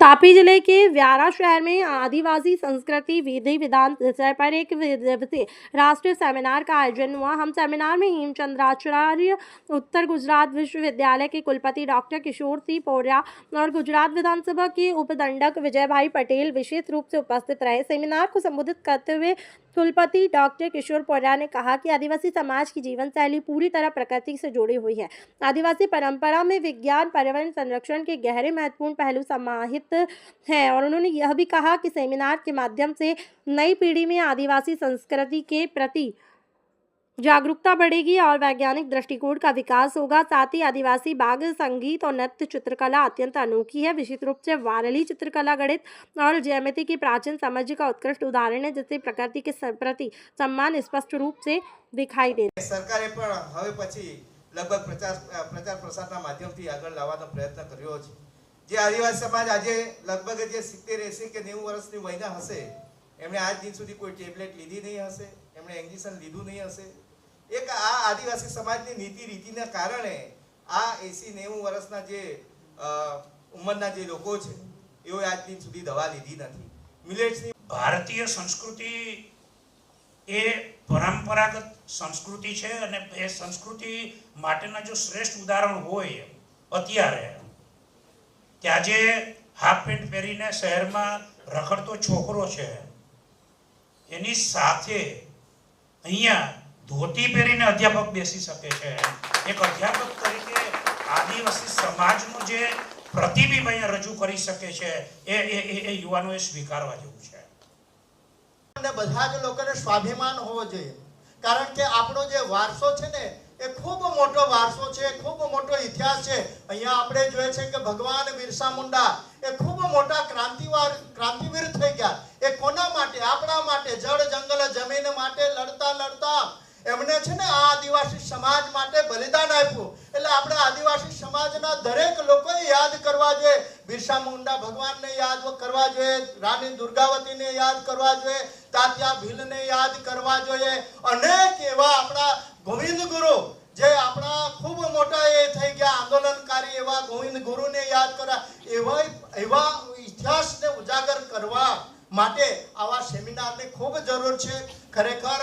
तापी जिले के व्यारा शहर में आदिवासी संस्कृति विधि विधान विषय पर एक दिवसीय राष्ट्रीय सेमिनार का आयोजन हुआ। हम सेमिनार में हेमचंद्राचार्य, उत्तर गुजरात विश्वविद्यालय के कुलपति डॉक्टर किशोर सिंह पौर्या और गुजरात विधानसभा के उपदंडक विजय भाई पटेल विशेष रूप से उपस्थित रहे। सेमिनार को संबोधित करते हुए कुलपति डॉक्टर किशोर पौर्या ने कहा कि आदिवासी समाज की जीवन शैली पूरी तरह प्रकृति से जुड़ी हुई है। आदिवासी परंपरा में विज्ञान, पर्यावरण संरक्षण के गहरे महत्वपूर्ण पहलू समाहित हैं और उन्होंने यह भी कहा कि सेमिनार के माध्यम से नई पीढ़ी में आदिवासी संस्कृति के प्रति जागरूकता बढ़ेगी और वैज्ञानिक दृष्टिकोण का विकास होगा। साथ ही आदिवासी बाग, संगीत और नृत्य चित्रकला अत्यंत अनोखी है। विशेष रूप से वारली चित्रकला गणित और ज्यामिति की प्राचीन समझ का उत्कृष्ट उदाहरण है, जिससे प्रकृति के प्रति सम्मान स्पष्ट रूप से दिखाई दे। सरकारे पण हवे पछी लगभग प्रचार प्रसारना माध्यमथी आगळ लावવાનો प्रयत्न कर्यो छे। जे आदिवासी समाज આજે લગભગ જે 70 80 કે 90 વર્ષની વયના હશે, એમણે આજ દિન સુધી કોઈ ટેબ્લેટ લીધી નહીં હશે, એમણે ઇન્જેક્શન લીધું નહીં હશે। એક આ આદિવાસી સમાજની નીતિ રીતિના કારણે આ 80 90 વર્ષના જે ઉંમરના જે લોકો છે એઓ આજ દિન સુધી દવા લીધી નથી। મિલેટ્સની ભારતીય સંસ્કૃતિ એ પરંપરાગત સંસ્કૃતિ છે અને એ સંસ્કૃતિ માટેના જો શ્રેષ્ઠ ઉદાહરણ હોય અત્યારે કે આજે હાફ પેન્ટ પહેરીને શહેરમાં રખડતો છોકરો છે, એની સાથે અહીંયા ધોતી પહેરીને અધ્યાપક બેસી શકે છે। એક અધ્યાપક તરીકે આદિવાસી સમાજનું જે પ્રતિબિંબ અહીંયા રજૂ કરી શકે છે એ યુવાનોએ સ્વીકારવા જેવું છે। બધા જ લોકોને સ્વાભિમાન હોવો જોઈએ, કારણ કે આપણો જે વારસો છે ને એ ખૂબ મોટો વારસો છે, ખૂબ મોટો ઇતિહાસ છે। અહીંયા આપણે જોઈએ છે કે ભગવાન બિરસા મુંડા એ ખૂબ મોટા ક્રાંતિવીર થઈ ગયા। એ કોના માટે? આપણા માટે, જળ જંગલ જમીન માટે લડતા એમણે છે ને આ આદિવાસી સમાજ માટે બલિદાન આપ્યું। એટલે આપણે આદિવાસી સમાજના દરેક લોકોએ યાદ કરવા જોઈએ। બિરસા મુંડા ભગવાનને યાદ કરવા જોઈએ, રાણી દુર્ગાવતીને યાદ કરવા જોઈએ, તાત્યા ભીલને યાદ કરવા જોઈએ। અનેક એવા આપણા ગોવિંદ ગુરુ જે આપણા ખૂબ મોટા એ થઈ ગયા આંદોલનકારી એવા ગોવિંદ ગુરુને યાદ કરવા, એવા ઇતિહાસને ઉજાગર કરવા માટે આવા સેમિનારની ખૂબ જરૂર છે। ખરેખર